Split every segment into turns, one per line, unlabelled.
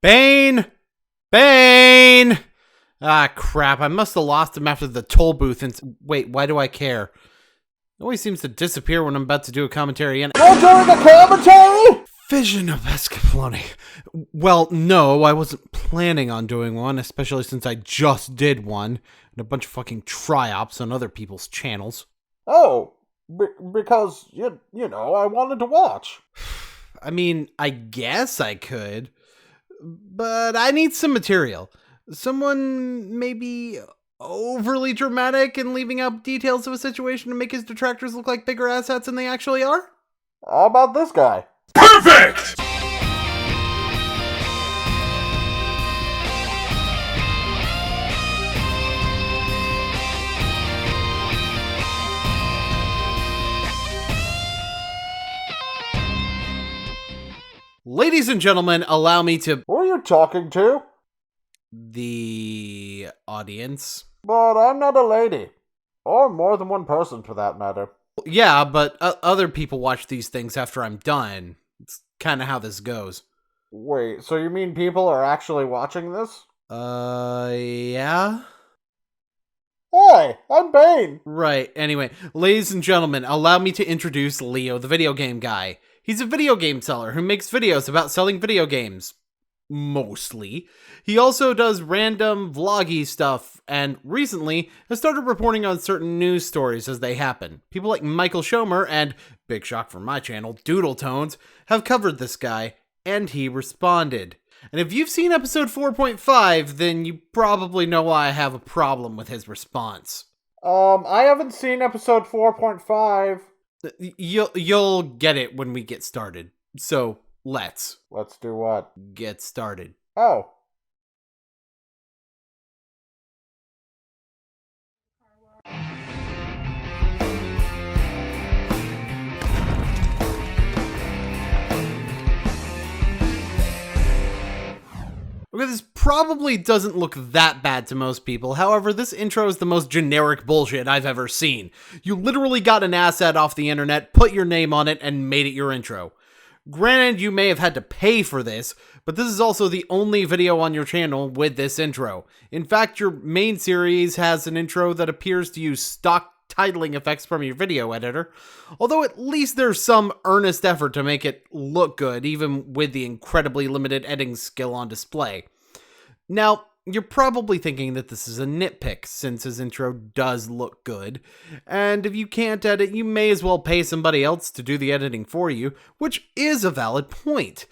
Bane! Bane! Ah, crap. I must have lost him after the toll booth and... Wait, why do I care? He always seems to disappear when I'm about to do a commentary and...
You're doing a commentary?!
Vision of Escaflowne. Well, no, I wasn't planning on doing one, especially since I just did one. And a bunch of fucking try-ops on other people's channels.
Oh, because, you know, I wanted to watch.
I mean, I guess I could. But I need some material. Someone maybe overly dramatic and leaving out details of a situation to make his detractors look like bigger assets than they actually are?
How about this guy?
Perfect!
Ladies and gentlemen, allow me to...
Who are you talking to?
The audience.
But I'm not a lady. Or more than one person, for that matter.
Yeah, but other people watch these things after I'm done. It's kind of how this goes.
Wait, so you mean people are actually watching this?
Yeah?
Hi, I'm Bane.
Right, anyway, ladies and gentlemen, allow me to introduce Leo, the video game guy. He's a video game seller who makes videos about selling video games. Mostly. He also does random vloggy stuff, and recently has started reporting on certain news stories as they happen. People like Michael Schomer and, big shock for my channel, Doodle Tones, have covered this guy, and he responded. And if you've seen episode 4.5, then you probably know why I have a problem with his response.
I haven't seen episode 4.5.
You'll get it when we get started. So, let's
do what?
get started.
Oh.
Okay, this probably doesn't look that bad to most people. However, this intro is the most generic bullshit I've ever seen. You literally got an asset off the internet, put your name on it, and made it your intro. Granted, you may have had to pay for this, but this is also the only video on your channel with this intro. In fact, your main series has an intro that appears to use stock titling effects from your video editor, although at least there's some earnest effort to make it look good, even with the incredibly limited editing skill on display. Now, you're probably thinking that this is a nitpick, since his intro does look good, and if you can't edit, you may as well pay somebody else to do the editing for you, which is a valid point.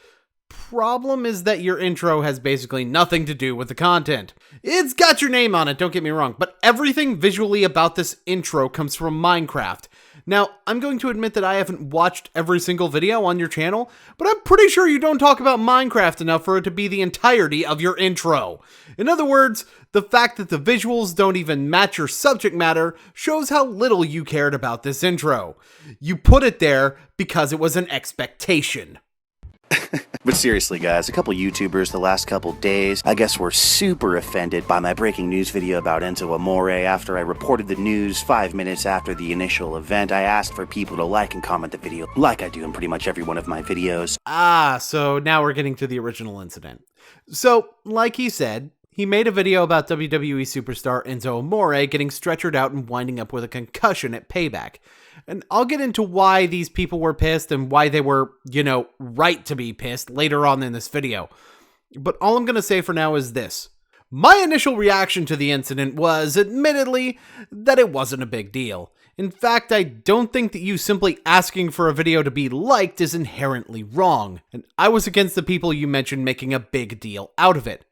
Problem is that your intro has basically nothing to do with the content. It's got your name on it, don't get me wrong, but everything visually about this intro comes from Minecraft. Now, I'm going to admit that I haven't watched every single video on your channel, but I'm pretty sure you don't talk about Minecraft enough for it to be the entirety of your intro. In other words, the fact that the visuals don't even match your subject matter shows how little you cared about this intro. You put it there because it was an expectation.
But seriously guys, a couple YouTubers the last couple days, I guess were super offended by my breaking news video about Enzo Amore after I reported the news 5 minutes after the initial event. I asked for people to like and comment the video, like I do in pretty much every one of my videos.
So now we're getting to the original incident. So, like he said, he made a video about WWE superstar Enzo Amore getting stretchered out and winding up with a concussion at Payback. And I'll get into why these people were pissed and why they were, right to be pissed later on in this video. But all I'm going to say for now is this. My initial reaction to the incident was, admittedly, that it wasn't a big deal. In fact, I don't think that you simply asking for a video to be liked is inherently wrong. And I was against the people you mentioned making a big deal out of it.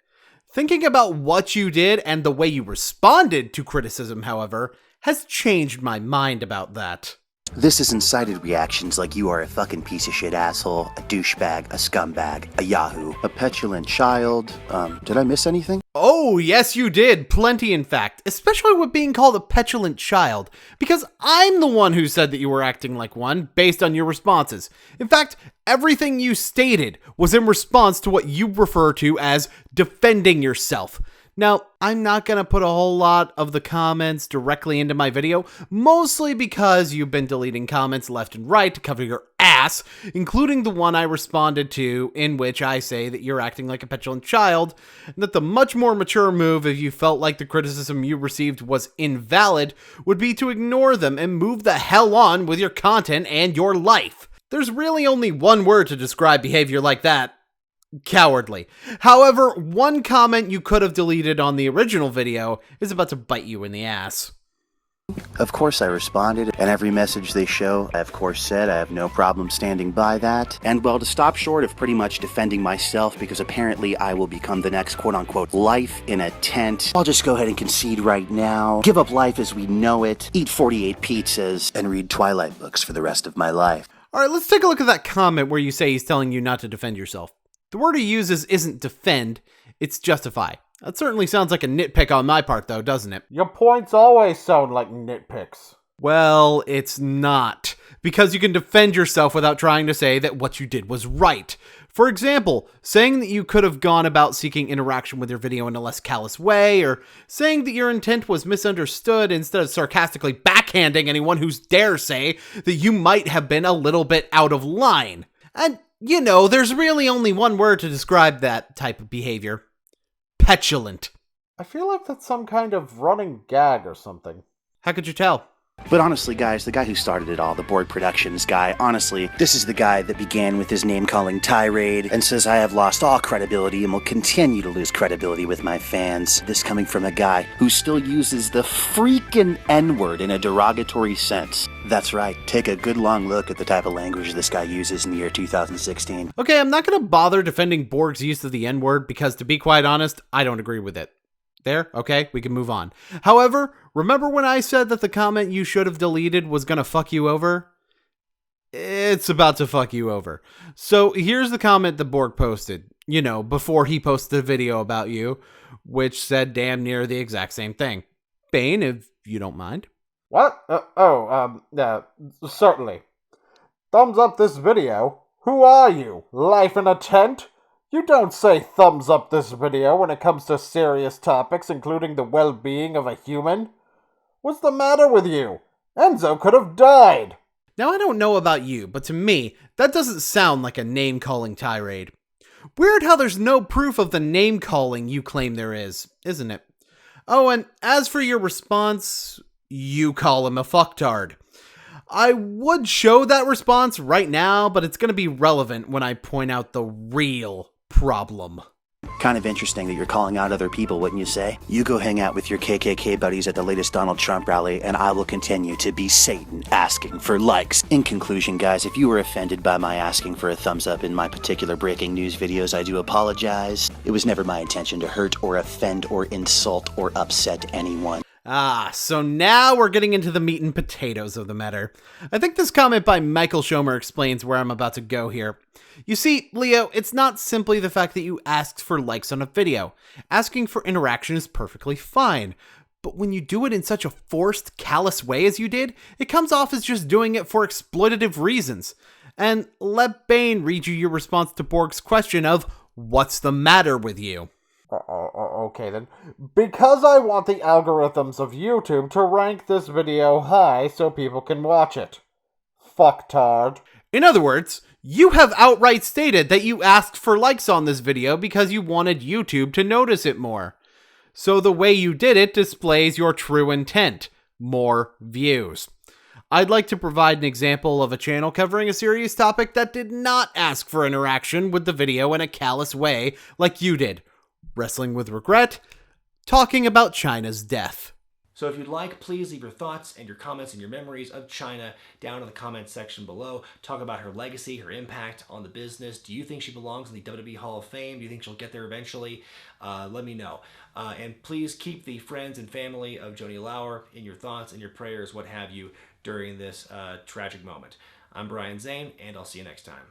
Thinking about what you did and the way you responded to criticism, however, has changed my mind about that.
This is incited reactions like you are a fucking piece of shit asshole, a douchebag, a scumbag, a yahoo, a petulant child. Did I miss anything?
Oh, yes you did. Plenty, in fact. Especially with being called a petulant child. Because I'm the one who said that you were acting like one, based on your responses. In fact, everything you stated was in response to what you refer to as defending yourself. Now, I'm not going to put a whole lot of the comments directly into my video, mostly because you've been deleting comments left and right to cover your ass, including the one I responded to in which I say that you're acting like a petulant child, and that the much more mature move if you felt like the criticism you received was invalid would be to ignore them and move the hell on with your content and your life. There's really only one word to describe behavior like that. Cowardly. However, one comment you could have deleted on the original video is about to bite you in the ass.
Of course I responded, and every message they show, I of course said I have no problem standing by that. And well, to stop short of pretty much defending myself because apparently I will become the next quote-unquote life in a tent, I'll just go ahead and concede right now, give up life as we know it, eat 48 pizzas, and read Twilight books for the rest of my life.
Alright, let's take a look at that comment where you say he's telling you not to defend yourself. The word he uses isn't defend, it's justify. That certainly sounds like a nitpick on my part, though, doesn't it?
Your points always sound like nitpicks.
Well, it's not. Because you can defend yourself without trying to say that what you did was right. For example, saying that you could have gone about seeking interaction with your video in a less callous way, or saying that your intent was misunderstood instead of sarcastically backhanding anyone who dare say that you might have been a little bit out of line. And you know, there's really only one word to describe that type of behavior. Petulant.
I feel like that's some kind of running gag or something.
How could you tell?
But honestly, guys, the guy who started it all, the Board Productions guy, honestly, this is the guy that began with his name-calling tirade and says I have lost all credibility and will continue to lose credibility with my fans. This coming from a guy who still uses the freaking N-word in a derogatory sense. That's right, take a good long look at the type of language this guy uses in the year 2016.
Okay, I'm not going to bother defending Borg's use of the N-word because, to be quite honest, I don't agree with it. There, okay, we can move on. However, remember when I said that the comment you should have deleted was gonna fuck you over? It's about to fuck you over. So here's the comment that Borg posted, you know, before he posted the video about you, which said damn near the exact same thing. Bane, if you don't mind.
What? Certainly. Thumbs up this video? Who are you? Life in a tent? You don't say thumbs up this video when it comes to serious topics, including the well-being of a human. What's the matter with you? Enzo could have died.
Now, I don't know about you, but to me, that doesn't sound like a name-calling tirade. Weird how there's no proof of the name-calling you claim there is, isn't it? Oh, and as for your response, you call him a fucktard. I would show that response right now, but it's going to be relevant when I point out the real problem.
Kind of interesting that you're calling out other people, wouldn't you say? You go hang out with your KKK buddies at the latest Donald Trump rally, and I will continue to be Satan asking for likes. In conclusion, guys, if you were offended by my asking for a thumbs up in my particular breaking news videos, I do apologize. It was never my intention to hurt or offend or insult or upset anyone.
So now we're getting into the meat and potatoes of the matter. I think this comment by Michael Schomer explains where I'm about to go here. You see, Leo, it's not simply the fact that you asked for likes on a video. Asking for interaction is perfectly fine. But when you do it in such a forced, callous way as you did, it comes off as just doing it for exploitative reasons. And let Bane read you your response to Borg's question of, what's the matter with you?
Okay then. Because I want the algorithms of YouTube to rank this video high so people can watch it. Fucktard.
In other words, you have outright stated that you asked for likes on this video because you wanted YouTube to notice it more. So the way you did it displays your true intent. More views. I'd like to provide an example of a channel covering a serious topic that did not ask for interaction with the video in a callous way like you did. Wrestling with regret, talking about China's death.
So if you'd like, please leave your thoughts and your comments and your memories of China down in the comments section below. Talk about her legacy, her impact on the business. Do you think she belongs in the WWE Hall of Fame? Do you think she'll get there eventually? Let me know. And please keep the friends and family of Joni Lauer in your thoughts and your prayers, what have you, during this tragic moment. I'm Brian Zane, and I'll see you next time.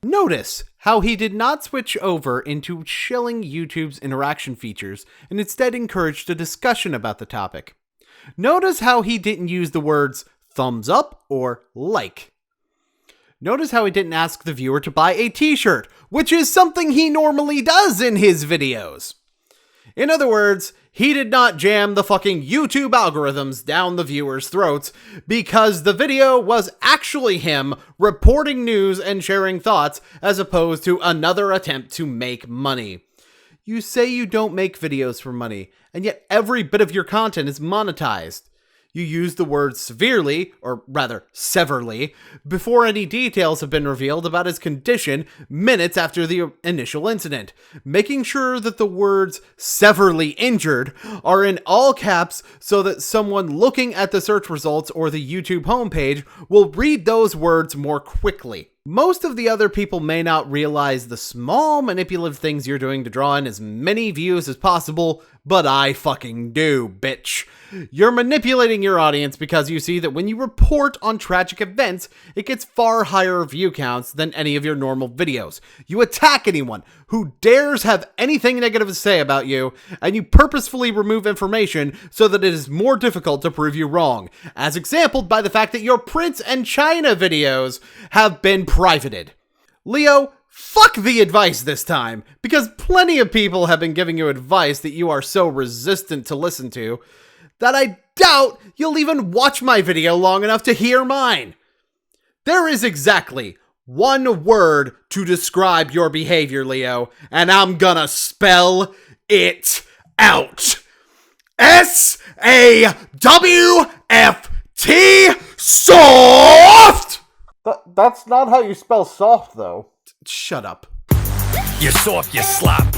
Notice how he did not switch over into shilling YouTube's interaction features and instead encouraged a discussion about the topic. Notice how he didn't use the words thumbs up or like. Notice how he didn't ask the viewer to buy a t-shirt, which is something he normally does in his videos. In other words, he did not jam the fucking YouTube algorithms down the viewers' throats because the video was actually him reporting news and sharing thoughts as opposed to another attempt to make money. You say you don't make videos for money, and yet every bit of your content is monetized. You use the word severely, or rather, severely, before any details have been revealed about his condition minutes after the initial incident, making sure that the words severely injured are in all caps so that someone looking at the search results or the YouTube homepage will read those words more quickly. Most of the other people may not realize the small manipulative things you're doing to draw in as many views as possible, but I fucking do, bitch. You're manipulating your audience because you see that when you report on tragic events, it gets far higher view counts than any of your normal videos. You attack anyone who dares have anything negative to say about you, and you purposefully remove information so that it is more difficult to prove you wrong, as exampled by the fact that your Prince and China videos have been privated. Leo, fuck the advice this time, because plenty of people have been giving you advice that you are so resistant to listen to that I doubt you'll even watch my video long enough to hear mine. There is exactly one word to describe your behavior, Leo, and I'm gonna spell it out. S-A-W-F-T, soft!
That's not how you spell soft, though.
Shut up.
You're soft, you slop.